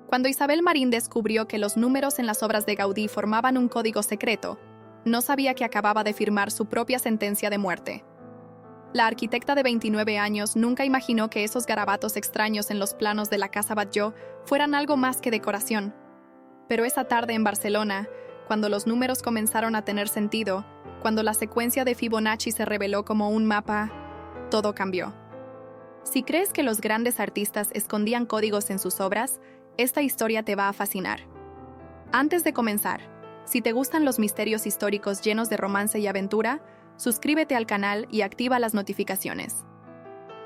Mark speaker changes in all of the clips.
Speaker 1: Cuando Isabel Marín descubrió que los números en las obras de Gaudí formaban un código secreto, no sabía que acababa de firmar su propia sentencia de muerte. La arquitecta de 29 años nunca imaginó que esos garabatos extraños en los planos de la Casa Batlló fueran algo más que decoración. Pero esa tarde en Barcelona, cuando los números comenzaron a tener sentido, cuando la secuencia de Fibonacci se reveló como un mapa, todo cambió. Si crees que los grandes artistas escondían códigos en sus obras, esta historia te va a fascinar. Antes de comenzar, si te gustan los misterios históricos llenos de romance y aventura, suscríbete al canal y activa las notificaciones.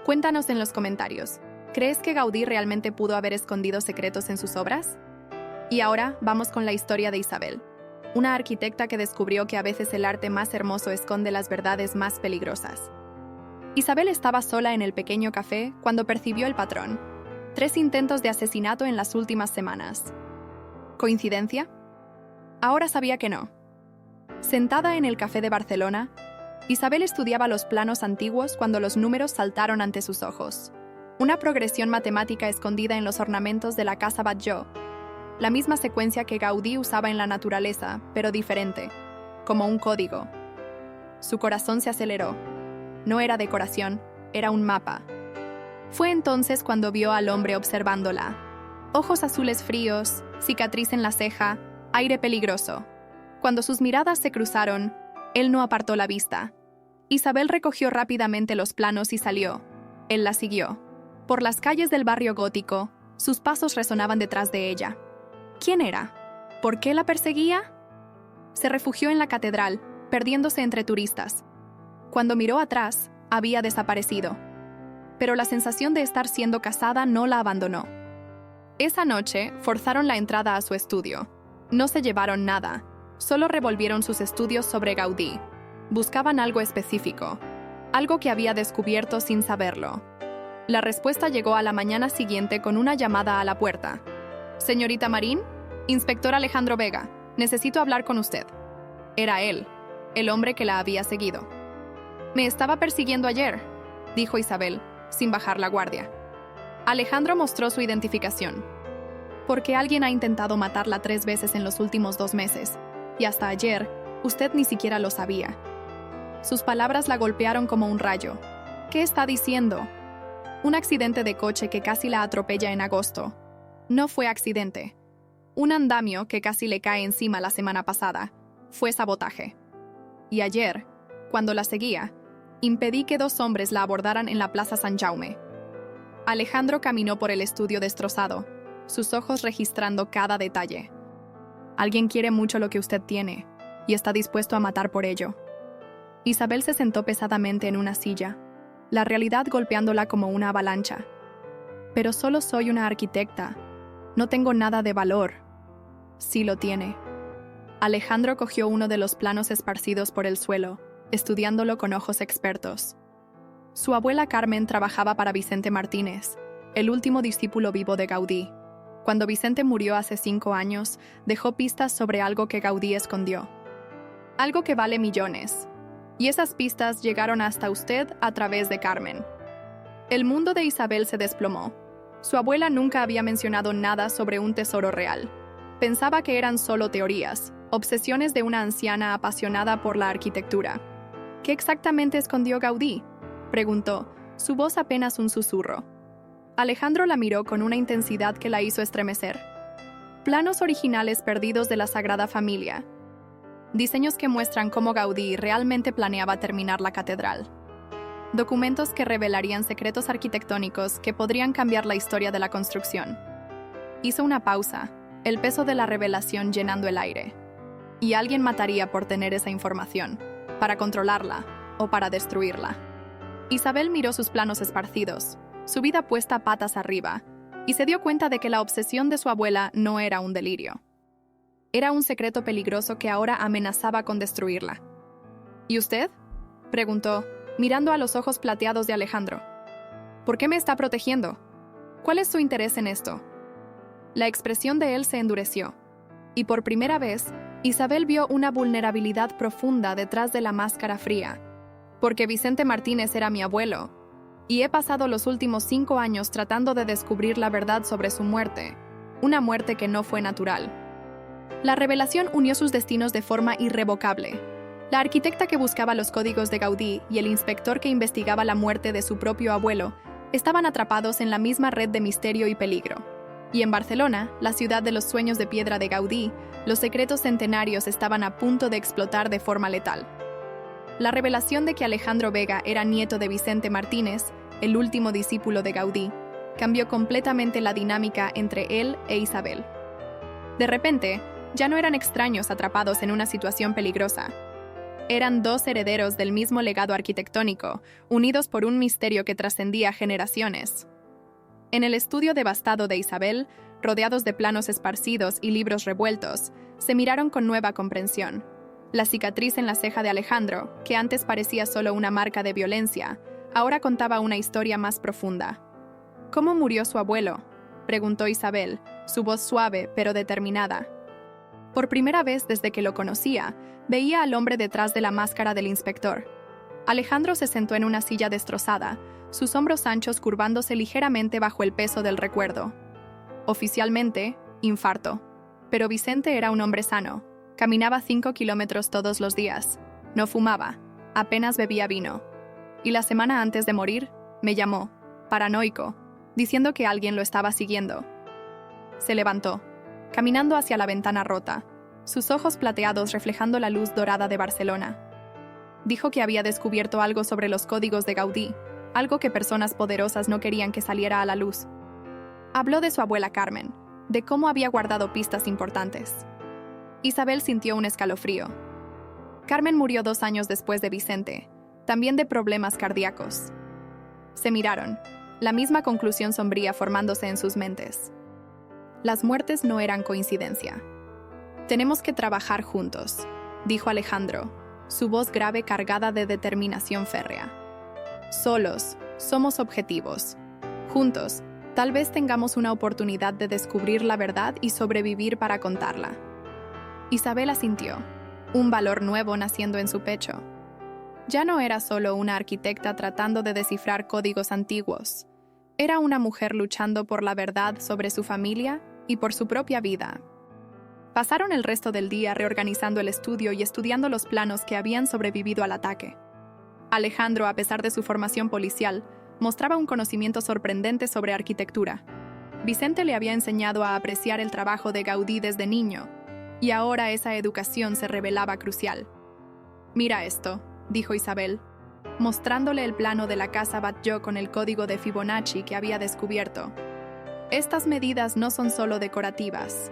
Speaker 1: Cuéntanos en los comentarios, ¿crees que Gaudí realmente pudo haber escondido secretos en sus obras? Y ahora vamos con la historia de Isabel, una arquitecta que descubrió que a veces el arte más hermoso esconde las verdades más peligrosas. Isabel estaba sola en el pequeño café cuando percibió el patrón: 3 intentos de asesinato en las últimas semanas. ¿Coincidencia? Ahora sabía que no. Sentada en el café de Barcelona, Isabel estudiaba los planos antiguos cuando los números saltaron ante sus ojos. Una progresión matemática escondida en los ornamentos de la Casa Batlló. La misma secuencia que Gaudí usaba en la naturaleza, pero diferente, como un código. Su corazón se aceleró. No era decoración, era un mapa. Fue entonces cuando vio al hombre observándola. Ojos azules fríos, cicatriz en la ceja, aire peligroso. Cuando sus miradas se cruzaron, él no apartó la vista. Isabel recogió rápidamente los planos y salió. Él la siguió. Por las calles del barrio gótico, sus pasos resonaban detrás de ella. ¿Quién era? ¿Por qué la perseguía? Se refugió en la catedral, perdiéndose entre turistas. Cuando miró atrás, había desaparecido. Pero la sensación de estar siendo cazada no la abandonó. Esa noche, forzaron la entrada a su estudio. No se llevaron nada, solo revolvieron sus estudios sobre Gaudí. Buscaban algo específico, algo que había descubierto sin saberlo. La respuesta llegó a la mañana siguiente con una llamada a la puerta. «Señorita Marín, inspector Alejandro Vega, necesito hablar con usted». Era él, el hombre que la había seguido. «Me estaba persiguiendo ayer», dijo Isabel, sin bajar la guardia. Alejandro mostró su identificación. «Porque alguien ha intentado matarla 3 veces en los últimos 2 meses, y hasta ayer, usted ni siquiera lo sabía». Sus palabras la golpearon como un rayo. «¿Qué está diciendo?» «Un accidente de coche que casi la atropella en agosto». No fue accidente. Un andamio que casi le cae encima la semana pasada. Fue sabotaje. Y ayer, cuando la seguía, impedí que 2 hombres la abordaran en la Plaza San Jaume. Alejandro caminó por el estudio destrozado, sus ojos registrando cada detalle. Alguien quiere mucho lo que usted tiene, y está dispuesto a matar por ello. Isabel se sentó pesadamente en una silla, la realidad golpeándola como una avalancha. Pero solo soy una arquitecta. No tengo nada de valor. Sí lo tiene. Alejandro cogió uno de los planos esparcidos por el suelo, estudiándolo con ojos expertos. Su abuela Carmen trabajaba para Vicente Martínez, el último discípulo vivo de Gaudí. Cuando Vicente murió hace 5 años, dejó pistas sobre algo que Gaudí escondió. Algo que vale millones. Y esas pistas llegaron hasta usted a través de Carmen. El mundo de Isabel se desplomó. Su abuela nunca había mencionado nada sobre un tesoro real. Pensaba que eran solo teorías, obsesiones de una anciana apasionada por la arquitectura. ¿Qué exactamente escondió Gaudí?, preguntó, su voz apenas un susurro. Alejandro la miró con una intensidad que la hizo estremecer. Planos originales perdidos de la Sagrada Familia. Diseños que muestran cómo Gaudí realmente planeaba terminar la catedral. Documentos que revelarían secretos arquitectónicos que podrían cambiar la historia de la construcción. Hizo una pausa, el peso de la revelación llenando el aire. Y alguien mataría por tener esa información, para controlarla o para destruirla. Isabel miró sus planos esparcidos, su vida puesta patas arriba, y se dio cuenta de que la obsesión de su abuela no era un delirio. Era un secreto peligroso que ahora amenazaba con destruirla. ¿Y usted?, preguntó, mirando a los ojos plateados de Alejandro. ¿Por qué me está protegiendo? ¿Cuál es su interés en esto? La expresión de él se endureció, y por primera vez, Isabel vio una vulnerabilidad profunda detrás de la máscara fría. Porque Vicente Martínez era mi abuelo, y he pasado los últimos 5 años tratando de descubrir la verdad sobre su muerte. una muerte que no fue natural. La revelación unió sus destinos de forma irrevocable. La arquitecta que buscaba los códigos de Gaudí y el inspector que investigaba la muerte de su propio abuelo estaban atrapados en la misma red de misterio y peligro. Y en Barcelona, la ciudad de los sueños de piedra de Gaudí, los secretos centenarios estaban a punto de explotar de forma letal. La revelación de que Alejandro Vega era nieto de Vicente Martínez, el último discípulo de Gaudí, cambió completamente la dinámica entre él e Isabel. De repente, ya no eran extraños atrapados en una situación peligrosa. Eran dos herederos del mismo legado arquitectónico, unidos por un misterio que trascendía generaciones. En el estudio devastado de Isabel, rodeados de planos esparcidos y libros revueltos, se miraron con nueva comprensión. La cicatriz en la ceja de Alejandro, que antes parecía solo una marca de violencia, ahora contaba una historia más profunda. ¿Cómo murió su abuelo?, preguntó Isabel, su voz suave pero determinada. Por primera vez desde que lo conocía, veía al hombre detrás de la máscara del inspector. Alejandro se sentó en una silla destrozada, sus hombros anchos curvándose ligeramente bajo el peso del recuerdo. Oficialmente, infarto. Pero Vicente era un hombre sano. Caminaba 5 kilómetros todos los días. No fumaba. Apenas bebía vino. Y la semana antes de morir, me llamó, paranoico, diciendo que alguien lo estaba siguiendo. Se levantó, caminando hacia la ventana rota, sus ojos plateados reflejando la luz dorada de Barcelona. Dijo que había descubierto algo sobre los códigos de Gaudí, algo que personas poderosas no querían que saliera a la luz. Habló de su abuela Carmen, de cómo había guardado pistas importantes. Isabel sintió un escalofrío. Carmen murió 2 años después de Vicente, también de problemas cardíacos. Se miraron, la misma conclusión sombría formándose en sus mentes. Las muertes no eran coincidencia. Tenemos que trabajar juntos, dijo Alejandro, su voz grave cargada de determinación férrea. Solos, somos objetivos. Juntos, tal vez tengamos una oportunidad de descubrir la verdad y sobrevivir para contarla. Isabel asintió, un valor nuevo naciendo en su pecho. Ya no era solo una arquitecta tratando de descifrar códigos antiguos. Era una mujer luchando por la verdad sobre su familia y por su propia vida. Pasaron el resto del día reorganizando el estudio y estudiando los planos que habían sobrevivido al ataque. Alejandro, a pesar de su formación policial, mostraba un conocimiento sorprendente sobre arquitectura. Vicente le había enseñado a apreciar el trabajo de Gaudí desde niño, y ahora esa educación se revelaba crucial. «Mira esto», dijo Isabel, mostrándole el plano de la casa Batlló con el código de Fibonacci que había descubierto. Estas medidas no son solo decorativas.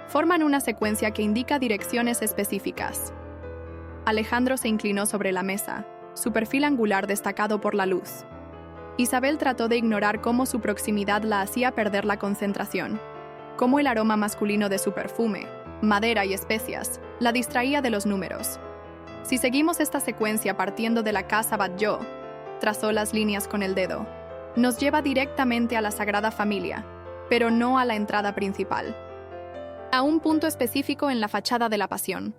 Speaker 1: Forman una secuencia que indica direcciones específicas. Alejandro se inclinó sobre la mesa, su perfil angular destacado por la luz. Isabel trató de ignorar cómo su proximidad la hacía perder la concentración, cómo el aroma masculino de su perfume, madera y especias, la distraía de los números. Si seguimos esta secuencia partiendo de la casa Batlló, trazó las líneas con el dedo, nos lleva directamente a la Sagrada Familia, pero no a la entrada principal. A un punto específico en la fachada de la Pasión.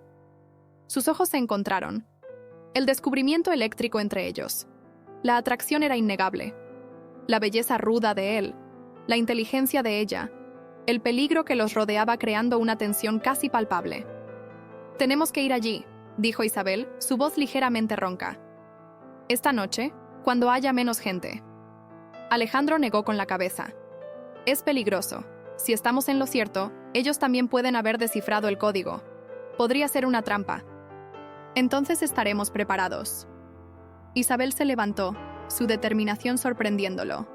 Speaker 1: Sus ojos se encontraron. El descubrimiento eléctrico entre ellos. La atracción era innegable. La belleza ruda de él, la inteligencia de ella, el peligro que los rodeaba creando una tensión casi palpable. «Tenemos que ir allí», dijo Isabel, su voz ligeramente ronca. «Esta noche, cuando haya menos gente». Alejandro negó con la cabeza. «Es peligroso. Si estamos en lo cierto, ellos también pueden haber descifrado el código. Podría ser una trampa. Entonces estaremos preparados». Isabel se levantó, su determinación sorprendiéndolo.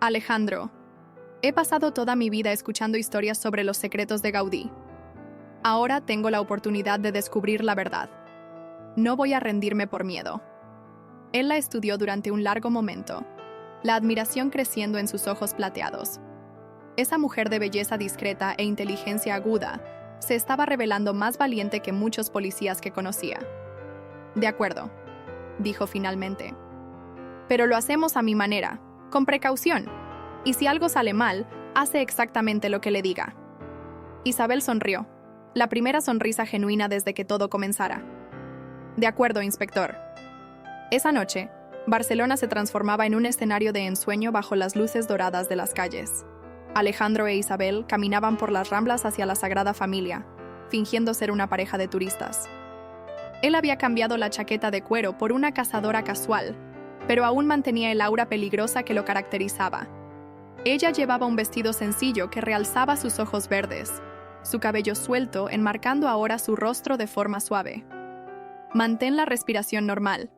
Speaker 1: «Alejandro, he pasado toda mi vida escuchando historias sobre los secretos de Gaudí. Ahora tengo la oportunidad de descubrir la verdad. No voy a rendirme por miedo». Él la estudió durante un largo momento, la admiración creciendo en sus ojos plateados. Esa mujer de belleza discreta e inteligencia aguda se estaba revelando más valiente que muchos policías que conocía. «De acuerdo», dijo finalmente. «Pero lo hacemos a mi manera, con precaución. Y si algo sale mal, hace exactamente lo que le diga». Isabel sonrió, la primera sonrisa genuina desde que todo comenzara. «De acuerdo, inspector». Esa noche, Barcelona se transformaba en un escenario de ensueño bajo las luces doradas de las calles. Alejandro e Isabel caminaban por las ramblas hacia la Sagrada Familia, fingiendo ser una pareja de turistas. Él había cambiado la chaqueta de cuero por una cazadora casual, pero aún mantenía el aura peligrosa que lo caracterizaba. Ella llevaba un vestido sencillo que realzaba sus ojos verdes, su cabello suelto enmarcando ahora su rostro de forma suave. «Mantén la respiración normal»,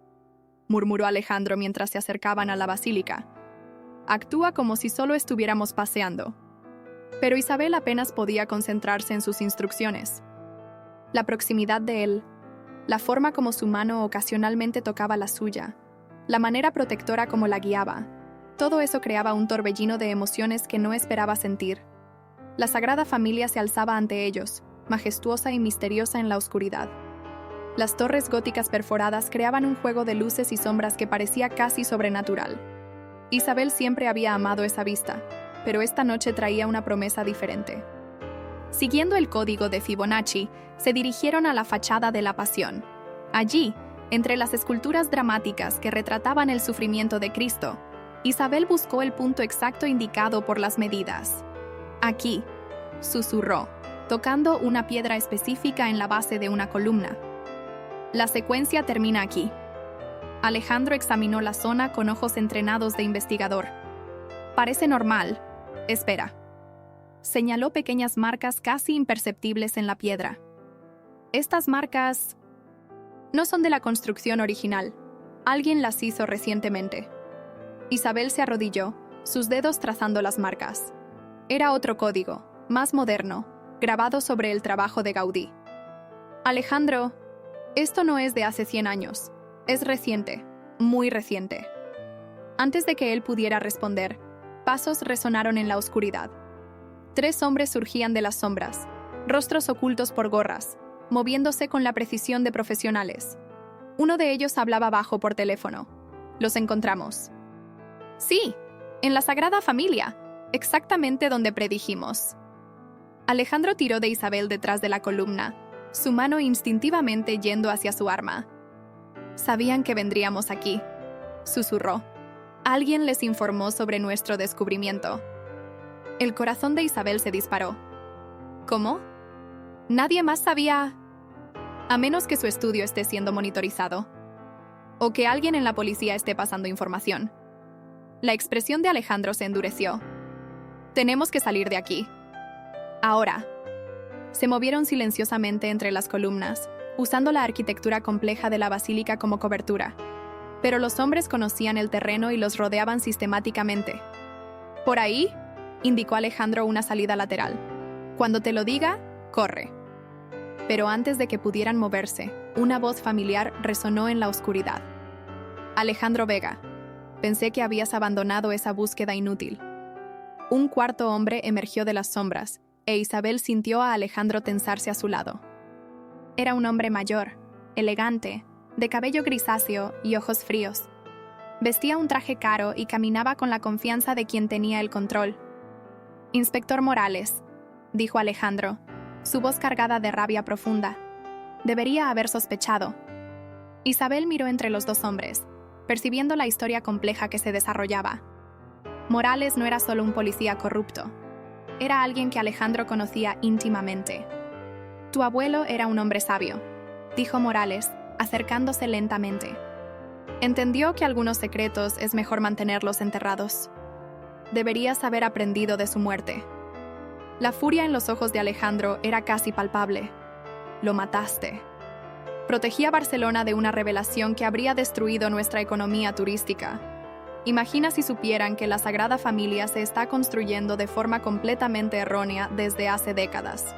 Speaker 1: murmuró Alejandro mientras se acercaban a la basílica. «Actúa como si solo estuviéramos paseando». Pero Isabel apenas podía concentrarse en sus instrucciones. La proximidad de él, la forma como su mano ocasionalmente tocaba la suya, la manera protectora como la guiaba, todo eso creaba un torbellino de emociones que no esperaba sentir. La Sagrada Familia se alzaba ante ellos, majestuosa y misteriosa en la oscuridad. Las torres góticas perforadas creaban un juego de luces y sombras que parecía casi sobrenatural. Isabel siempre había amado esa vista, pero esta noche traía una promesa diferente. Siguiendo el código de Fibonacci, se dirigieron a la fachada de la Pasión. Allí, entre las esculturas dramáticas que retrataban el sufrimiento de Cristo, Isabel buscó el punto exacto indicado por las medidas. «Aquí», susurró, tocando una piedra específica en la base de una columna. «La secuencia termina aquí». Alejandro examinó la zona con ojos entrenados de investigador. «Parece normal. Espera». Señaló pequeñas marcas casi imperceptibles en la piedra. «Estas marcas no son de la construcción original. Alguien las hizo recientemente». Isabel se arrodilló, sus dedos trazando las marcas. Era otro código, más moderno, grabado sobre el trabajo de Gaudí. «Alejandro, esto no es de hace 100 años. Es reciente, muy reciente». Antes de que él pudiera responder, pasos resonaron en la oscuridad. 3 hombres surgían de las sombras, rostros ocultos por gorras, moviéndose con la precisión de profesionales. Uno de ellos hablaba bajo por teléfono. «Los encontramos». «Sí, en la Sagrada Familia, exactamente donde predijimos». Alejandro tiró de Isabel detrás de la columna, su mano instintivamente yendo hacia su arma. «Sabían que vendríamos aquí», susurró. «Alguien les informó sobre nuestro descubrimiento». El corazón de Isabel se disparó. «¿Cómo? ¿Nadie más sabía?» «A menos que su estudio esté siendo monitorizado. O que alguien en la policía esté pasando información». La expresión de Alejandro se endureció. «Tenemos que salir de aquí. Ahora». Se movieron silenciosamente entre las columnas, usando la arquitectura compleja de la basílica como cobertura. Pero los hombres conocían el terreno y los rodeaban sistemáticamente. «¿Por ahí?», indicó Alejandro una salida lateral. «Cuando te lo diga, corre». Pero antes de que pudieran moverse, una voz familiar resonó en la oscuridad. «Alejandro Vega, pensé que habías abandonado esa búsqueda inútil». Un cuarto hombre emergió de las sombras, e Isabel sintió a Alejandro tensarse a su lado. Era un hombre mayor, elegante, de cabello grisáceo y ojos fríos. Vestía un traje caro y caminaba con la confianza de quien tenía el control. «Inspector Morales», dijo Alejandro, su voz cargada de rabia profunda. Debería haber sospechado. Isabel miró entre los 2 hombres, percibiendo la historia compleja que se desarrollaba. Morales no era solo un policía corrupto. Era alguien que Alejandro conocía íntimamente. «Tu abuelo era un hombre sabio», dijo Morales, acercándose lentamente. «Entendió que algunos secretos es mejor mantenerlos enterrados. Deberías haber aprendido de su muerte». La furia en los ojos de Alejandro era casi palpable. «Lo mataste». Protegía a Barcelona de una revelación que habría destruido nuestra economía turística. Imagina si supieran que la Sagrada Familia se está construyendo de forma completamente errónea desde hace décadas.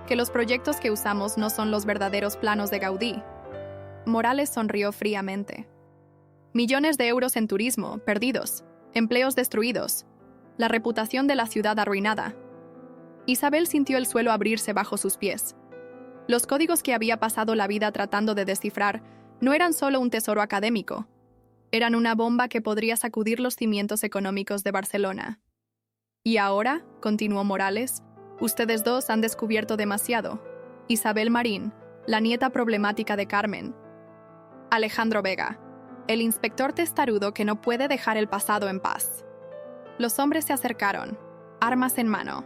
Speaker 1: Que los proyectos que usamos no son los verdaderos planos de Gaudí. Morales sonrió fríamente. «Millones de euros en turismo, perdidos. Empleos destruidos. La reputación de la ciudad arruinada». Isabel sintió el suelo abrirse bajo sus pies. Los códigos que había pasado la vida tratando de descifrar no eran solo un tesoro académico. Eran una bomba que podría sacudir los cimientos económicos de Barcelona. «Y ahora», continuó Morales, «ustedes 2 han descubierto demasiado. Isabel Marín, la nieta problemática de Carmen. Alejandro Vega, el inspector testarudo que no puede dejar el pasado en paz». Los hombres se acercaron. armas en mano.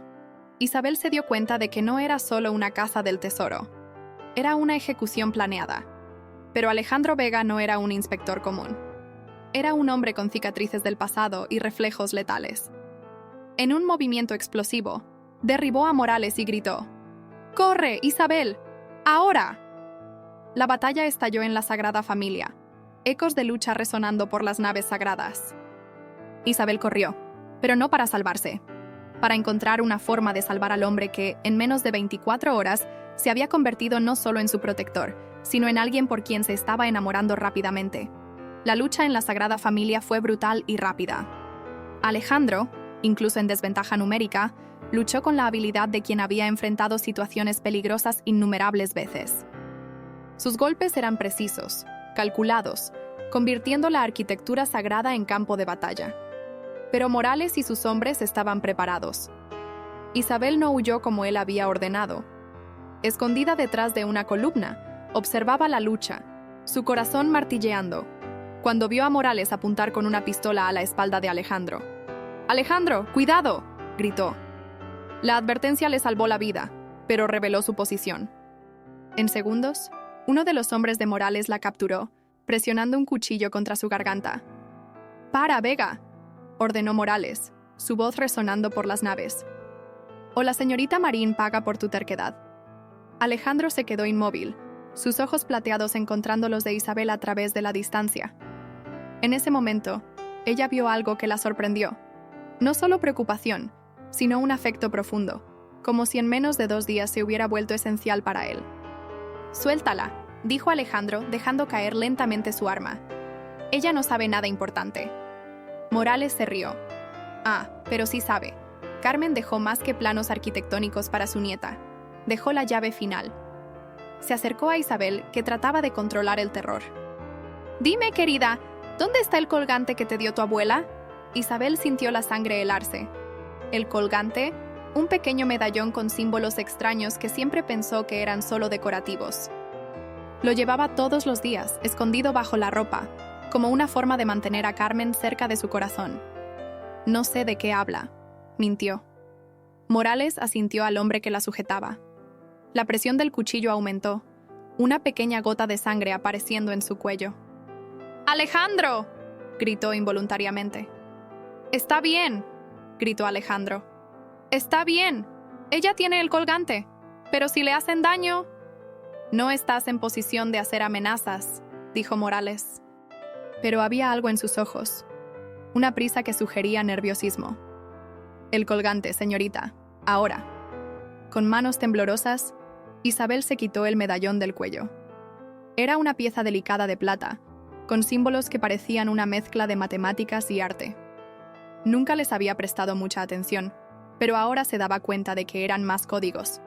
Speaker 1: Isabel se dio cuenta de que no era solo una caza del tesoro. Era una ejecución planeada. Pero Alejandro Vega no era un inspector común. Era un hombre con cicatrices del pasado y reflejos letales. En un movimiento explosivo, derribó a Morales y gritó: ¡Corre, Isabel! ¡Ahora! La batalla estalló en la Sagrada Familia, ecos de lucha resonando por las naves sagradas. Isabel corrió, pero no para salvarse, para encontrar una forma de salvar al hombre que, en menos de 24 horas, se había convertido no solo en su protector, sino en alguien por quien se estaba enamorando rápidamente. La lucha en la Sagrada Familia fue brutal y rápida. Alejandro, incluso en desventaja numérica, luchó con la habilidad de quien había enfrentado situaciones peligrosas innumerables veces. Sus golpes eran precisos, calculados, convirtiendo la arquitectura sagrada en campo de batalla. Pero Morales y sus hombres estaban preparados. Isabel no huyó como él había ordenado. Escondida detrás de una columna, observaba la lucha, su corazón martilleando, cuando vio a Morales apuntar con una pistola a la espalda de Alejandro. «¡Alejandro, cuidado!», gritó. La advertencia le salvó la vida, pero reveló su posición. En segundos, uno de los hombres de Morales la capturó, presionando un cuchillo contra su garganta. «¡Para, Vega!», ordenó Morales, su voz resonando por las naves. «O la señorita Marín paga por tu terquedad». Alejandro se quedó inmóvil, sus ojos plateados encontrando los de Isabel a través de la distancia. En ese momento, ella vio algo que la sorprendió. No solo preocupación, sino un afecto profundo, como si en menos de 2 días se hubiera vuelto esencial para él. «Suéltala», dijo Alejandro, dejando caer lentamente su arma. «Ella no sabe nada importante». Morales se rió. «Ah, pero sí sabe. Carmen dejó más que planos arquitectónicos para su nieta. Dejó la llave final». Se acercó a Isabel, que trataba de controlar el terror. «Dime, querida, ¿dónde está el colgante que te dio tu abuela?». Isabel sintió la sangre helarse. El colgante, un pequeño medallón con símbolos extraños que siempre pensó que eran solo decorativos. Lo llevaba todos los días, escondido bajo la ropa, como una forma de mantener a Carmen cerca de su corazón. «No sé de qué habla», mintió. Morales asintió al hombre que la sujetaba. La presión del cuchillo aumentó, una pequeña gota de sangre apareciendo en su cuello. «¡Alejandro!», gritó involuntariamente. «Está bien», gritó Alejandro. «Está bien. Ella tiene el colgante. Pero si le hacen daño...». «No estás en posición de hacer amenazas», dijo Morales. Pero había algo en sus ojos, una prisa que sugería nerviosismo. «El colgante, señorita. Ahora». Con manos temblorosas, Isabel se quitó el medallón del cuello. Era una pieza delicada de plata, con símbolos que parecían una mezcla de matemáticas y arte. Nunca les había prestado mucha atención, pero ahora se daba cuenta de que eran más códigos.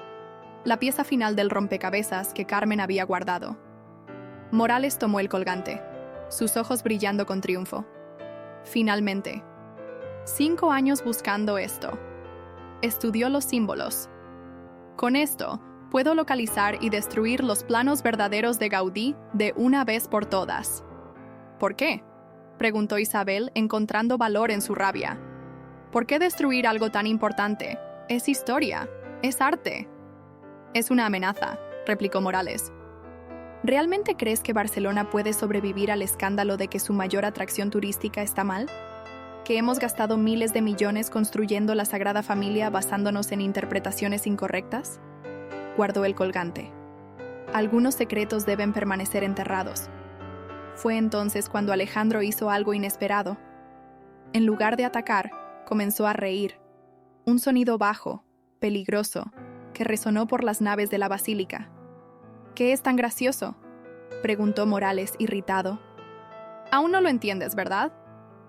Speaker 1: La pieza final del rompecabezas que Carmen había guardado. Morales tomó el colgante, sus ojos brillando con triunfo. Finalmente. 5 años buscando esto. Estudió los símbolos. Con esto, puedo localizar y destruir los planos verdaderos de Gaudí de una vez por todas. ¿Por qué?, preguntó Isabel, encontrando valor en su rabia. ¿Por qué destruir algo tan importante? Es historia, es arte. Es una amenaza, replicó Morales. ¿Realmente crees que Barcelona puede sobrevivir al escándalo de que su mayor atracción turística está mal? ¿Que hemos gastado miles de millones construyendo la Sagrada Familia basándonos en interpretaciones incorrectas? Guardó el colgante. Algunos secretos deben permanecer enterrados. Fue entonces cuando Alejandro hizo algo inesperado. En lugar de atacar, comenzó a reír. Un sonido bajo, peligroso, que resonó por las naves de la basílica. «¿Qué es tan gracioso?», preguntó Morales, irritado. «Aún no lo entiendes, ¿verdad?»,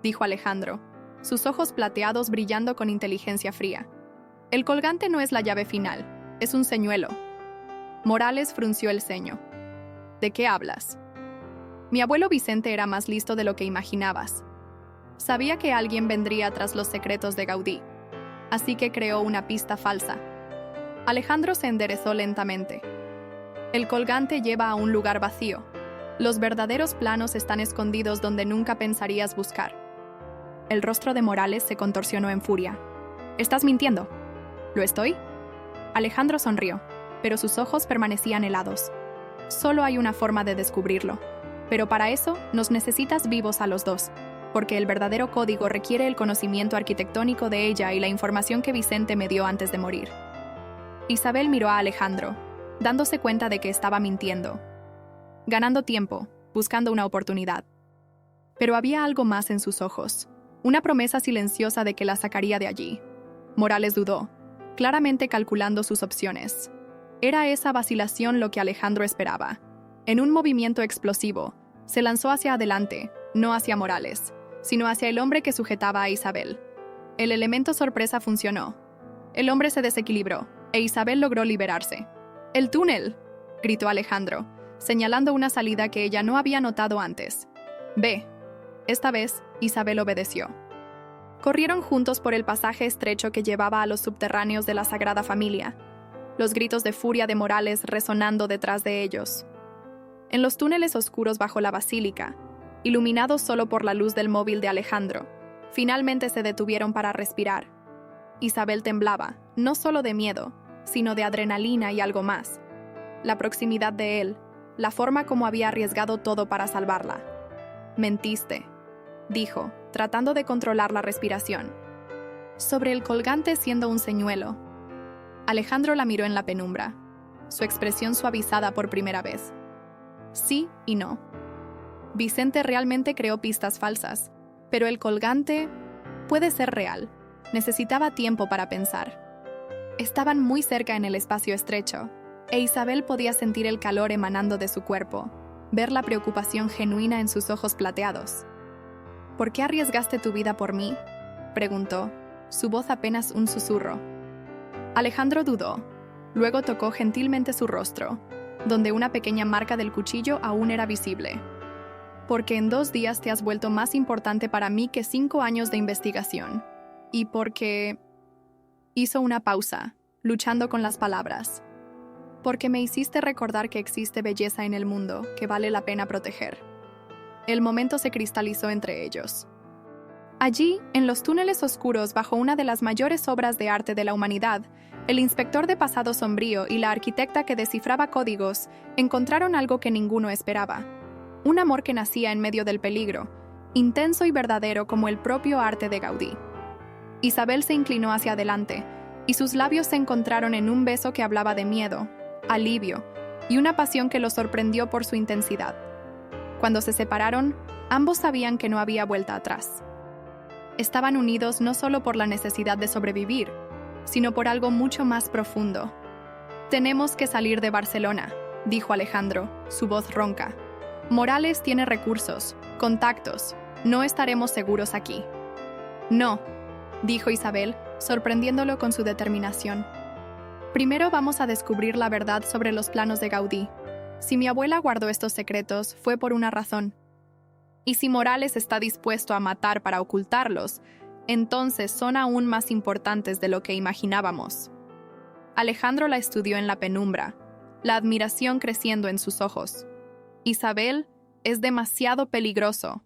Speaker 1: dijo Alejandro, sus ojos plateados brillando con inteligencia fría. «El colgante no es la llave final, es un señuelo». Morales frunció el ceño. «¿De qué hablas?». «Mi abuelo Vicente era más listo de lo que imaginabas. Sabía que alguien vendría tras los secretos de Gaudí, así que creó una pista falsa». Alejandro se enderezó lentamente. «El colgante lleva a un lugar vacío. Los verdaderos planos están escondidos donde nunca pensarías buscar». El rostro de Morales se contorsionó en furia. Estás mintiendo. ¿Lo estoy? Alejandro sonrió, pero sus ojos permanecían helados. Solo hay una forma de descubrirlo. Pero para eso nos necesitas vivos a los dos, porque el verdadero código requiere el conocimiento arquitectónico de ella y la información que Vicente me dio antes de morir. Isabel miró a Alejandro, dándose cuenta de que estaba mintiendo. Ganando tiempo, buscando una oportunidad. Pero había algo más en sus ojos, una promesa silenciosa de que la sacaría de allí. Morales dudó, claramente calculando sus opciones. Era esa vacilación lo que Alejandro esperaba. En un movimiento explosivo, se lanzó hacia adelante, no hacia Morales, sino hacia el hombre que sujetaba a Isabel. El elemento sorpresa funcionó. El hombre se desequilibró, e Isabel logró liberarse. ¡El túnel!, gritó Alejandro, señalando una salida que ella no había notado antes. «Ve». Esta vez, Isabel obedeció. Corrieron juntos por el pasaje estrecho que llevaba a los subterráneos de la Sagrada Familia, los gritos de furia de Morales resonando detrás de ellos. En los túneles oscuros bajo la basílica, iluminados solo por la luz del móvil de Alejandro, finalmente se detuvieron para respirar. Isabel temblaba, no solo de miedo, sino de adrenalina y algo más. La proximidad de él, la forma como había arriesgado todo para salvarla. «Mentiste», dijo, tratando de controlar la respiración. «Sobre el colgante siendo un señuelo». Alejandro la miró en la penumbra, su expresión suavizada por primera vez. Sí y no. Vicente realmente creó pistas falsas, pero el colgante puede ser real. Necesitaba tiempo para pensar. Estaban muy cerca en el espacio estrecho, e Isabel podía sentir el calor emanando de su cuerpo, ver la preocupación genuina en sus ojos plateados. «¿Por qué arriesgaste tu vida por mí?», preguntó, su voz apenas un susurro. Alejandro dudó, luego tocó gentilmente su rostro, donde una pequeña marca del cuchillo aún era visible. «Porque en 2 días te has vuelto más importante para mí que 5 años de investigación. Y porque...» Hizo una pausa, luchando con las palabras. «Porque me hiciste recordar que existe belleza en el mundo que vale la pena proteger». El momento se cristalizó entre ellos. Allí, en los túneles oscuros bajo una de las mayores obras de arte de la humanidad, el inspector de pasado sombrío y la arquitecta que descifraba códigos encontraron algo que ninguno esperaba. Un amor que nacía en medio del peligro, intenso y verdadero como el propio arte de Gaudí. Isabel se inclinó hacia adelante, y sus labios se encontraron en un beso que hablaba de miedo, alivio y una pasión que los sorprendió por su intensidad. Cuando se separaron, ambos sabían que no había vuelta atrás. Estaban unidos no solo por la necesidad de sobrevivir, sino por algo mucho más profundo. «Tenemos que salir de Barcelona», dijo Alejandro, su voz ronca. «Morales tiene recursos, contactos. No estaremos seguros aquí». «No», dijo Isabel, sorprendiéndolo con su determinación. «Primero vamos a descubrir la verdad sobre los planos de Gaudí. Si mi abuela guardó estos secretos, fue por una razón. Y si Morales está dispuesto a matar para ocultarlos, entonces son aún más importantes de lo que imaginábamos». Alejandro la estudió en la penumbra, la admiración creciendo en sus ojos. «Isabel, es demasiado peligroso.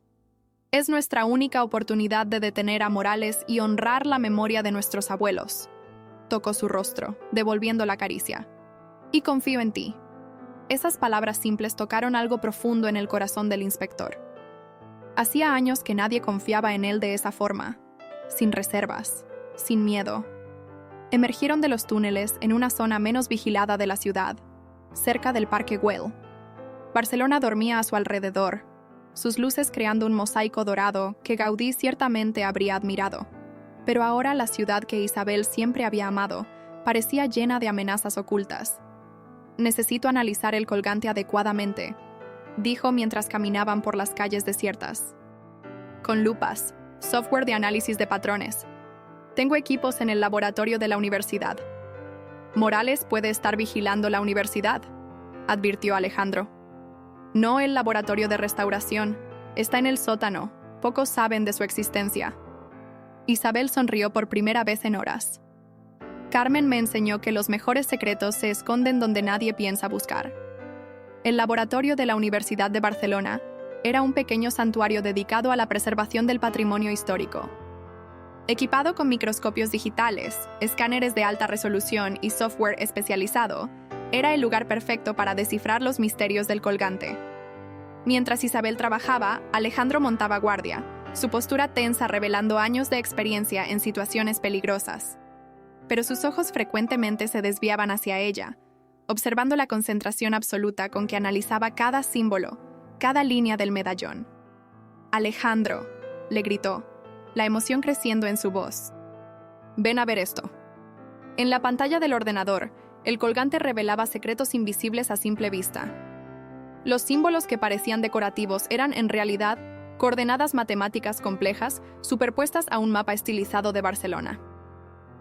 Speaker 1: Es nuestra única oportunidad de detener a Morales y honrar la memoria de nuestros abuelos». Tocó su rostro, devolviendo la caricia. «Y confío en ti». Esas palabras simples tocaron algo profundo en el corazón del inspector. Hacía años que nadie confiaba en él de esa forma, sin reservas, sin miedo. Emergieron de los túneles en una zona menos vigilada de la ciudad, cerca del Parque Güell. Barcelona dormía a su alrededor, sus luces creando un mosaico dorado que Gaudí ciertamente habría admirado. Pero ahora la ciudad que Isabel siempre había amado parecía llena de amenazas ocultas. «Necesito analizar el colgante adecuadamente», dijo mientras caminaban por las calles desiertas. «Con lupas, software de análisis de patrones. Tengo equipos en el laboratorio de la universidad». «Morales puede estar vigilando la universidad», advirtió Alejandro. «No el laboratorio de restauración. Está en el sótano. Pocos saben de su existencia». Isabel sonrió por primera vez en horas. «Carmen me enseñó que los mejores secretos se esconden donde nadie piensa buscar». El laboratorio de la Universidad de Barcelona era un pequeño santuario dedicado a la preservación del patrimonio histórico. Equipado con microscopios digitales, escáneres de alta resolución y software especializado, era el lugar perfecto para descifrar los misterios del colgante. Mientras Isabel trabajaba, Alejandro montaba guardia, su postura tensa revelando años de experiencia en situaciones peligrosas. Pero sus ojos frecuentemente se desviaban hacia ella, observando la concentración absoluta con que analizaba cada símbolo, cada línea del medallón. «Alejandro», le gritó, la emoción creciendo en su voz. «Ven a ver esto». En la pantalla del ordenador, el colgante revelaba secretos invisibles a simple vista. Los símbolos que parecían decorativos eran en realidad coordenadas matemáticas complejas superpuestas a un mapa estilizado de Barcelona.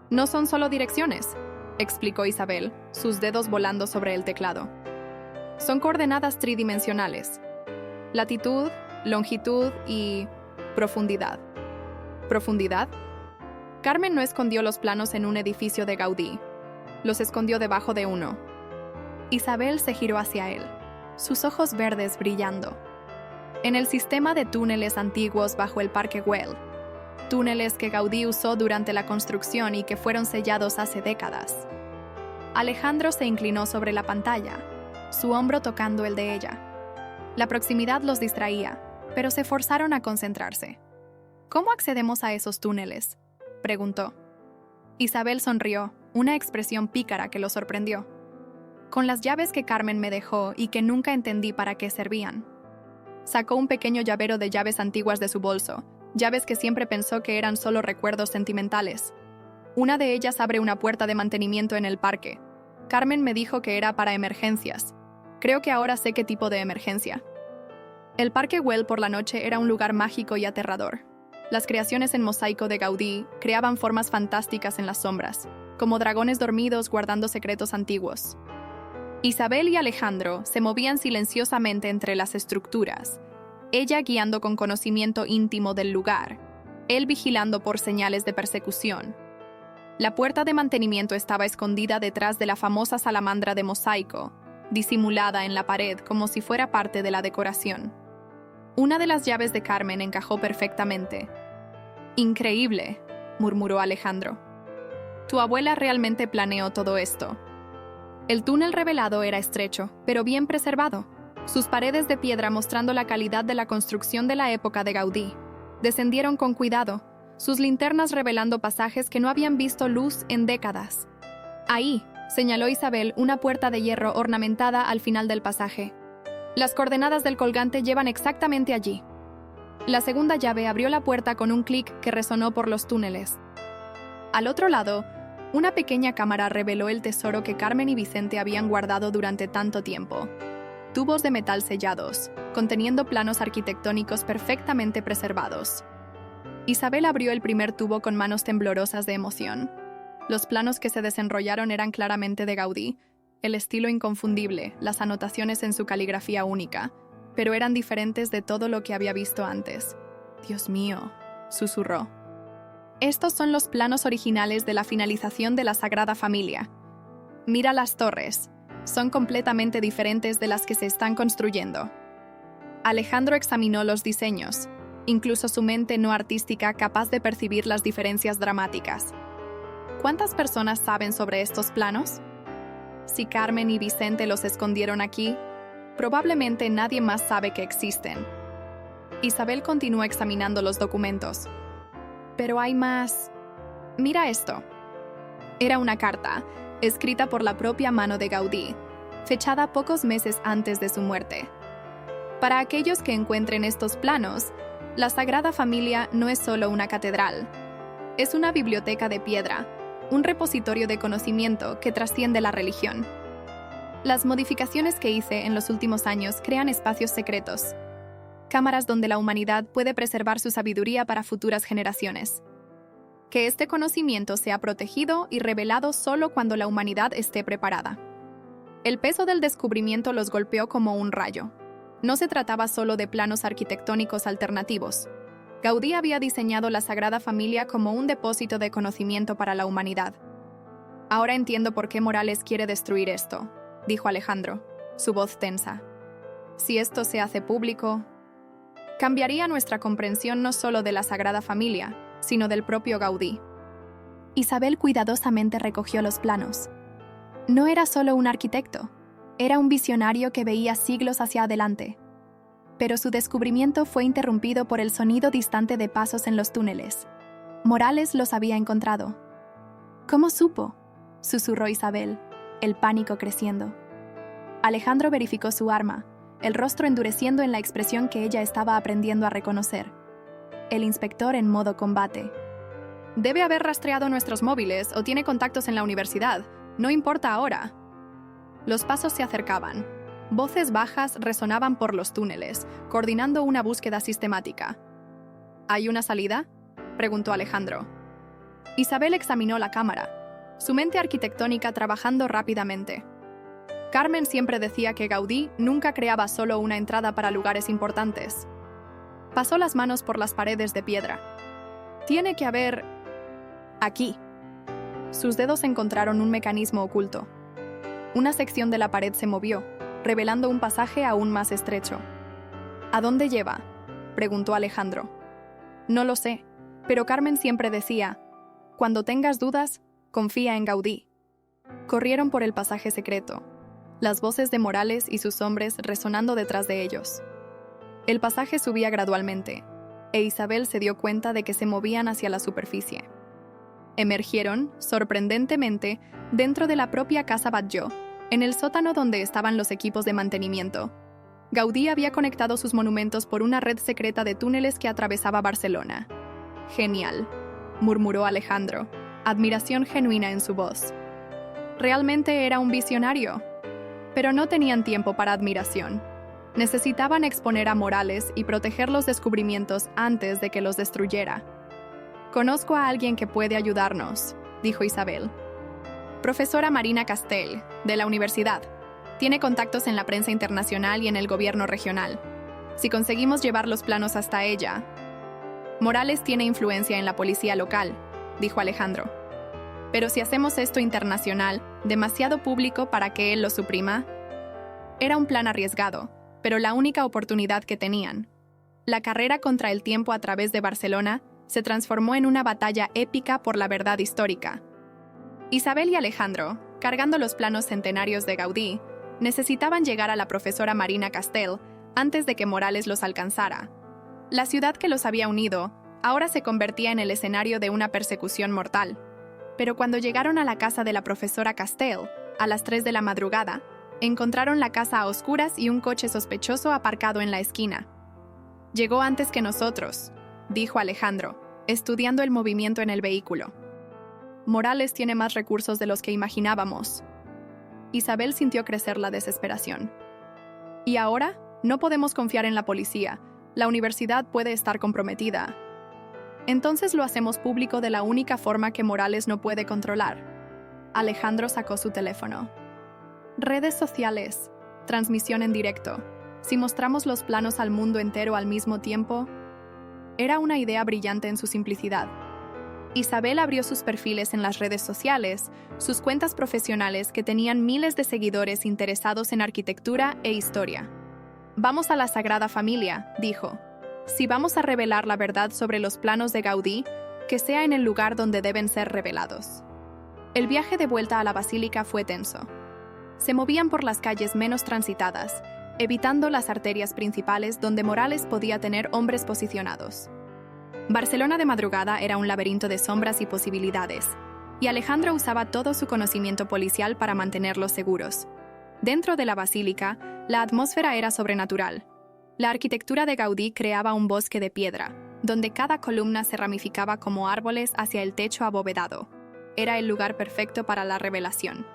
Speaker 1: «No son solo direcciones», explicó Isabel, sus dedos volando sobre el teclado. «Son coordenadas tridimensionales. Latitud, longitud y profundidad». ¿Profundidad? Carmen no escondió los planos en un edificio de Gaudí. Los escondió debajo de uno. Isabel se giró hacia él, sus ojos verdes brillando. En el sistema de túneles antiguos bajo el Parque Güell, túneles que Gaudí usó durante la construcción y que fueron sellados hace décadas. Alejandro se inclinó sobre la pantalla, su hombro tocando el de ella. La proximidad los distraía, pero se forzaron a concentrarse. «¿Cómo accedemos a esos túneles?», preguntó. Isabel sonrió, una expresión pícara que lo sorprendió. «Con las llaves que Carmen me dejó y que nunca entendí para qué servían». Sacó un pequeño llavero de llaves antiguas de su bolso, llaves que siempre pensó que eran solo recuerdos sentimentales. Una de ellas abre una puerta de mantenimiento en el parque. Carmen me dijo que era para emergencias. Creo que ahora sé qué tipo de emergencia. El Parque Güell por la noche era un lugar mágico y aterrador. Las creaciones en mosaico de Gaudí creaban formas fantásticas en las sombras, como dragones dormidos guardando secretos antiguos. Isabel y Alejandro se movían silenciosamente entre las estructuras, ella guiando con conocimiento íntimo del lugar, él vigilando por señales de persecución. La puerta de mantenimiento estaba escondida detrás de la famosa salamandra de mosaico, disimulada en la pared como si fuera parte de la decoración. Una de las llaves de Carmen encajó perfectamente. «Increíble», murmuró Alejandro. «Tu abuela realmente planeó todo esto». El túnel revelado era estrecho, pero bien preservado, sus paredes de piedra mostrando la calidad de la construcción de la época de Gaudí. Descendieron con cuidado, sus linternas revelando pasajes que no habían visto luz en décadas. «Ahí», señaló Isabel, una puerta de hierro ornamentada al final del pasaje. «Las coordenadas del colgante llevan exactamente allí». La segunda llave abrió la puerta con un clic que resonó por los túneles. Al otro lado, una pequeña cámara reveló el tesoro que Carmen y Vicente habían guardado durante tanto tiempo. Tubos de metal sellados, conteniendo planos arquitectónicos perfectamente preservados. Isabel abrió el primer tubo con manos temblorosas de emoción. Los planos que se desenrollaron eran claramente de Gaudí, el estilo inconfundible, las anotaciones en su caligrafía única, pero eran diferentes de todo lo que había visto antes. «Dios mío», susurró. «Estos son los planos originales de la finalización de la Sagrada Familia. Mira las torres, son completamente diferentes de las que se están construyendo». Alejandro examinó los diseños, incluso su mente no artística capaz de percibir las diferencias dramáticas. ¿Cuántas personas saben sobre estos planos? Si Carmen y Vicente los escondieron aquí, probablemente nadie más sabe que existen. Isabel continuó examinando los documentos. «Pero hay más. Mira esto». Era una carta, escrita por la propia mano de Gaudí, fechada pocos meses antes de su muerte. Para aquellos que encuentren estos planos, la Sagrada Familia no es solo una catedral. Es una biblioteca de piedra, un repositorio de conocimiento que trasciende la religión. Las modificaciones que hice en los últimos años crean espacios secretos, cámaras donde la humanidad puede preservar su sabiduría para futuras generaciones. Que este conocimiento sea protegido y revelado solo cuando la humanidad esté preparada. El peso del descubrimiento los golpeó como un rayo. No se trataba solo de planos arquitectónicos alternativos. Gaudí había diseñado la Sagrada Familia como un depósito de conocimiento para la humanidad. «Ahora entiendo por qué Morales quiere destruir esto», dijo Alejandro, su voz tensa. «Si esto se hace público, cambiaría nuestra comprensión no solo de la Sagrada Familia, sino del propio Gaudí. Isabel cuidadosamente recogió los planos. No era solo un arquitecto, era un visionario que veía siglos hacia adelante. Pero su descubrimiento fue interrumpido por el sonido distante de pasos en los túneles. Morales los había encontrado. ¿Cómo supo?, susurró Isabel, el pánico creciendo. Alejandro verificó su arma, el rostro endureciendo en la expresión que ella estaba aprendiendo a reconocer. El inspector en modo combate. Debe haber rastreado nuestros móviles o tiene contactos en la universidad. No importa ahora. Los pasos se acercaban. Voces bajas resonaban por los túneles, coordinando una búsqueda sistemática. ¿Hay una salida?, preguntó Alejandro. Isabel examinó la cámara, su mente arquitectónica trabajando rápidamente. Carmen siempre decía que Gaudí nunca creaba solo una entrada para lugares importantes. Pasó las manos por las paredes de piedra. Tiene que haber... aquí. Sus dedos encontraron un mecanismo oculto. Una sección de la pared se movió, revelando un pasaje aún más estrecho. ¿A dónde lleva?, preguntó Alejandro. No lo sé, pero Carmen siempre decía: cuando tengas dudas, confía en Gaudí. Corrieron por el pasaje secreto, las voces de Morales y sus hombres resonando detrás de ellos. El pasaje subía gradualmente, e Isabel se dio cuenta de que se movían hacia la superficie. Emergieron, sorprendentemente, dentro de la propia Casa Batlló, en el sótano donde estaban los equipos de mantenimiento. Gaudí había conectado sus monumentos por una red secreta de túneles que atravesaba Barcelona. «Genial», murmuró Alejandro, admiración genuina en su voz. Realmente era un visionario. Pero no tenían tiempo para admiración. Necesitaban exponer a Morales y proteger los descubrimientos antes de que los destruyera. «Conozco a alguien que puede ayudarnos», dijo Isabel. Profesora Marina Castell, de la universidad. Tiene contactos en la prensa internacional y en el gobierno regional. Si conseguimos llevar los planos hasta ella... Morales tiene influencia en la policía local, dijo Alejandro. Pero si hacemos esto internacional, demasiado público para que él lo suprima... Era un plan arriesgado, pero la única oportunidad que tenían. La carrera contra el tiempo a través de Barcelona se transformó en una batalla épica por la verdad histórica. Isabel y Alejandro, cargando los planos centenarios de Gaudí, necesitaban llegar a la profesora Marina Castell antes de que Morales los alcanzara. La ciudad que los había unido ahora se convertía en el escenario de una persecución mortal. Pero cuando llegaron a la casa de la profesora Castell, a las 3 de la madrugada, encontraron la casa a oscuras y un coche sospechoso aparcado en la esquina. «Llegó antes que nosotros», dijo Alejandro, estudiando el movimiento en el vehículo. «Morales tiene más recursos de los que imaginábamos». Isabel sintió crecer la desesperación. «¿Y ahora? No podemos confiar en la policía. La universidad puede estar comprometida». «Entonces lo hacemos público de la única forma que Morales no puede controlar». Alejandro sacó su teléfono. «Redes sociales, transmisión en directo. Si mostramos los planos al mundo entero al mismo tiempo...» Era una idea brillante en su simplicidad. Isabel abrió sus perfiles en las redes sociales, sus cuentas profesionales que tenían miles de seguidores interesados en arquitectura e historia. «Vamos a la Sagrada Familia», dijo. «Si vamos a revelar la verdad sobre los planos de Gaudí, que sea en el lugar donde deben ser revelados». El viaje de vuelta a la basílica fue tenso. Se movían por las calles menos transitadas, evitando las arterias principales donde Morales podía tener hombres posicionados. Barcelona de madrugada era un laberinto de sombras y posibilidades, y Alejandro usaba todo su conocimiento policial para mantenerlos seguros. Dentro de la basílica, la atmósfera era sobrenatural. La arquitectura de Gaudí creaba un bosque de piedra, donde cada columna se ramificaba como árboles hacia el techo abovedado. Era el lugar perfecto para la revelación.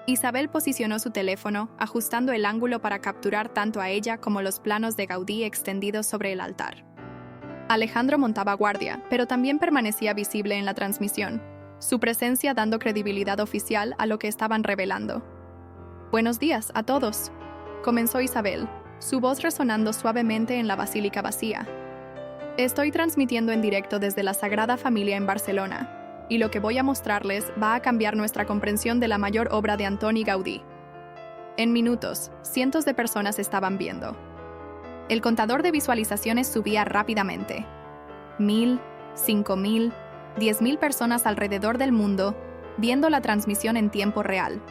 Speaker 1: Isabel posicionó su teléfono, ajustando el ángulo para capturar tanto a ella como los planos de Gaudí extendidos sobre el altar. Alejandro montaba guardia, pero también permanecía visible en la transmisión, su presencia dando credibilidad oficial a lo que estaban revelando. «Buenos días a todos», comenzó Isabel, su voz resonando suavemente en la basílica vacía. «Estoy transmitiendo en directo desde la Sagrada Familia en Barcelona, y lo que voy a mostrarles va a cambiar nuestra comprensión de la mayor obra de Antoni Gaudí». En minutos, cientos de personas estaban viendo. El contador de visualizaciones subía rápidamente. 1000, 5.000, 10.000 personas alrededor del mundo viendo la transmisión en tiempo real.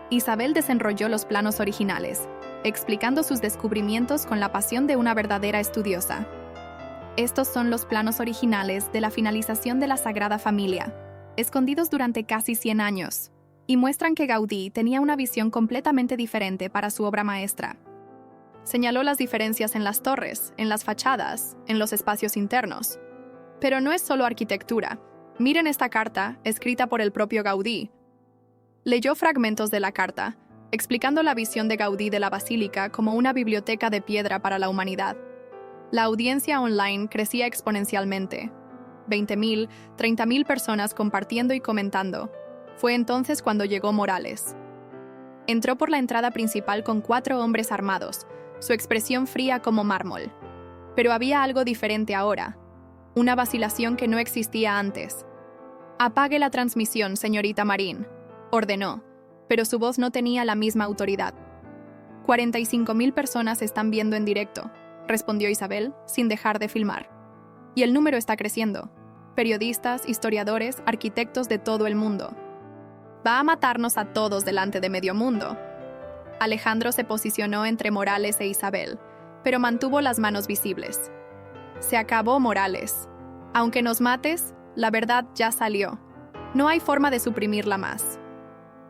Speaker 1: Isabel desenrolló los planos originales, explicando sus descubrimientos con la pasión de una verdadera estudiosa. Estos son los planos originales de la finalización de la Sagrada Familia, escondidos durante casi 100 años, y muestran que Gaudí tenía una visión completamente diferente para su obra maestra. Señaló las diferencias en las torres, en las fachadas, en los espacios internos. Pero no es solo arquitectura. Miren esta carta, escrita por el propio Gaudí. Leyó fragmentos de la carta, explicando la visión de Gaudí de la basílica como una biblioteca de piedra para la humanidad. La audiencia online crecía exponencialmente. 20.000, 30.000 personas compartiendo y comentando. Fue entonces cuando llegó Morales. Entró por la entrada principal con 4 hombres armados, su expresión fría como mármol. Pero había algo diferente ahora, una vacilación que no existía antes. «Apague la transmisión, señorita Marín», ordenó, pero su voz no tenía la misma autoridad. 45.000 personas están viendo en directo, respondió Isabel, sin dejar de filmar. Y el número está creciendo. Periodistas, historiadores, arquitectos de todo el mundo. Va a matarnos a todos delante de medio mundo. Alejandro se posicionó entre Morales e Isabel, pero mantuvo las manos visibles. Se acabó, Morales. Aunque nos mates, la verdad ya salió. No hay forma de suprimirla más.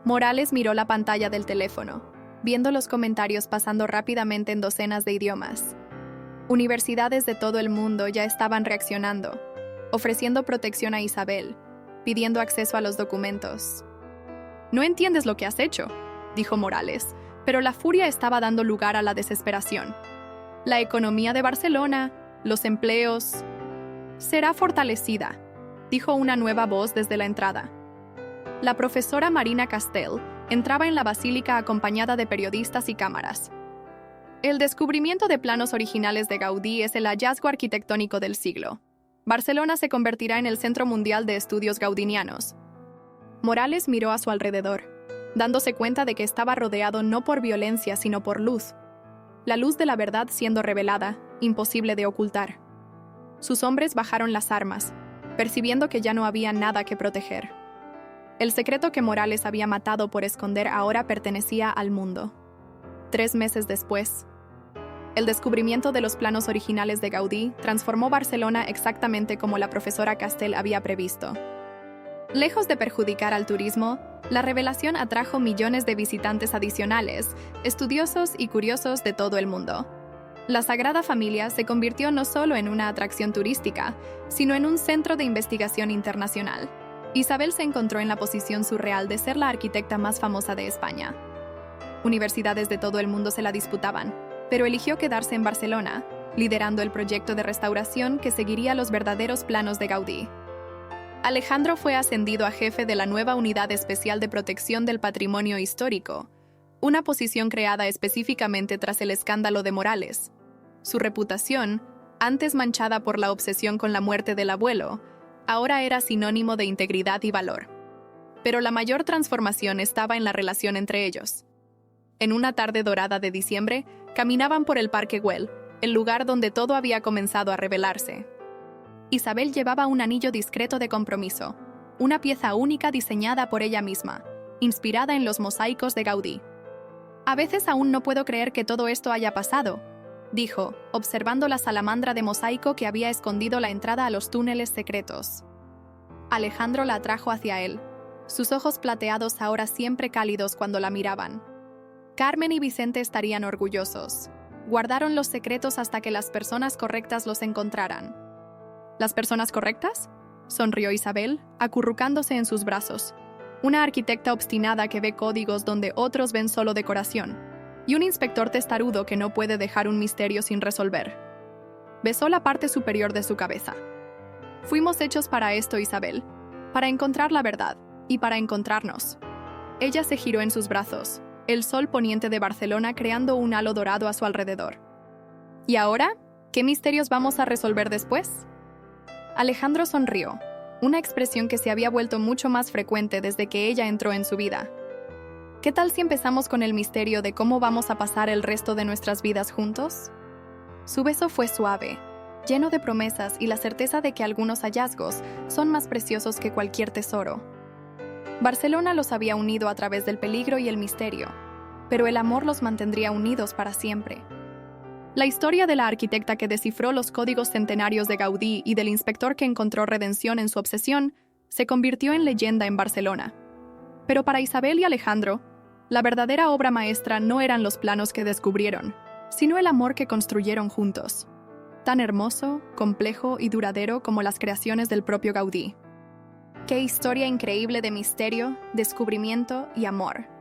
Speaker 1: Morales miró la pantalla del teléfono, viendo los comentarios pasando rápidamente en docenas de idiomas. Universidades de todo el mundo ya estaban reaccionando, ofreciendo protección a Isabel, pidiendo acceso a los documentos. «No entiendes lo que has hecho», dijo Morales, pero la furia estaba dando lugar a la desesperación. «La economía de Barcelona, los empleos, será fortalecida», dijo una nueva voz desde la entrada. La profesora Marina Castell entraba en la basílica acompañada de periodistas y cámaras. El descubrimiento de planos originales de Gaudí es el hallazgo arquitectónico del siglo. Barcelona se convertirá en el centro mundial de estudios gaudinianos. Morales miró a su alrededor, dándose cuenta de que estaba rodeado no por violencia, sino por luz. La luz de la verdad siendo revelada, imposible de ocultar. Sus hombres bajaron las armas, percibiendo que ya no había nada que proteger. El secreto que Morales había matado por esconder ahora pertenecía al mundo. 3 meses después, el descubrimiento de los planos originales de Gaudí transformó Barcelona exactamente como la profesora Castell había previsto. Lejos de perjudicar al turismo, la revelación atrajo millones de visitantes adicionales, estudiosos y curiosos de todo el mundo. La Sagrada Familia se convirtió no solo en una atracción turística, sino en un centro de investigación internacional. Isabel se encontró en la posición surreal de ser la arquitecta más famosa de España. Universidades de todo el mundo se la disputaban, pero eligió quedarse en Barcelona, liderando el proyecto de restauración que seguiría los verdaderos planos de Gaudí. Alejandro fue ascendido a jefe de la nueva Unidad Especial de Protección del Patrimonio Histórico, una posición creada específicamente tras el escándalo de Morales. Su reputación, antes manchada por la obsesión con la muerte del abuelo, ahora era sinónimo de integridad y valor. Pero la mayor transformación estaba en la relación entre ellos. En una tarde dorada de diciembre, caminaban por el Parque Güell, el lugar donde todo había comenzado a revelarse. Isabel llevaba un anillo discreto de compromiso, una pieza única diseñada por ella misma, inspirada en los mosaicos de Gaudí. «A veces aún no puedo creer que todo esto haya pasado», dijo, observando la salamandra de mosaico que había escondido la entrada a los túneles secretos. Alejandro la atrajo hacia él, sus ojos plateados ahora siempre cálidos cuando la miraban. Carmen y Vicente estarían orgullosos. Guardaron los secretos hasta que las personas correctas los encontraran. ¿Las personas correctas?, sonrió Isabel, acurrucándose en sus brazos. Una arquitecta obstinada que ve códigos donde otros ven solo decoración, y un inspector testarudo que no puede dejar un misterio sin resolver. Besó la parte superior de su cabeza. Fuimos hechos para esto, Isabel, para encontrar la verdad y para encontrarnos. Ella se giró en sus brazos, el sol poniente de Barcelona creando un halo dorado a su alrededor. ¿Y ahora? ¿Qué misterios vamos a resolver después? Alejandro sonrió, una expresión que se había vuelto mucho más frecuente desde que ella entró en su vida. ¿Qué tal si empezamos con el misterio de cómo vamos a pasar el resto de nuestras vidas juntos? Su beso fue suave, lleno de promesas y la certeza de que algunos hallazgos son más preciosos que cualquier tesoro. Barcelona los había unido a través del peligro y el misterio, pero el amor los mantendría unidos para siempre. La historia de la arquitecta que descifró los códigos centenarios de Gaudí y del inspector que encontró redención en su obsesión se convirtió en leyenda en Barcelona. Pero para Isabel y Alejandro, la verdadera obra maestra no eran los planos que descubrieron, sino el amor que construyeron juntos, tan hermoso, complejo y duradero como las creaciones del propio Gaudí. ¡Qué historia increíble de misterio, descubrimiento y amor!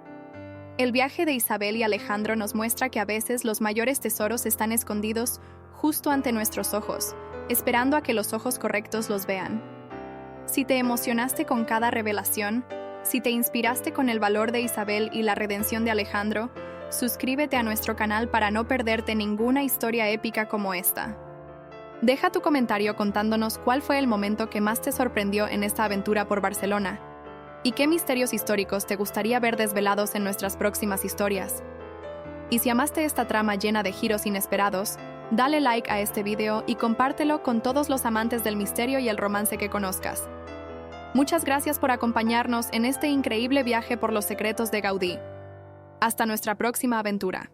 Speaker 1: El viaje de Isabel y Alejandro nos muestra que a veces los mayores tesoros están escondidos justo ante nuestros ojos, esperando a que los ojos correctos los vean. Si te emocionaste con cada revelación, si te inspiraste con el valor de Isabel y la redención de Alejandro, suscríbete a nuestro canal para no perderte ninguna historia épica como esta. Deja tu comentario contándonos cuál fue el momento que más te sorprendió en esta aventura por Barcelona y qué misterios históricos te gustaría ver desvelados en nuestras próximas historias. Y si amaste esta trama llena de giros inesperados, dale like a este video y compártelo con todos los amantes del misterio y el romance que conozcas. Muchas gracias por acompañarnos en este increíble viaje por los secretos de Gaudí. Hasta nuestra próxima aventura.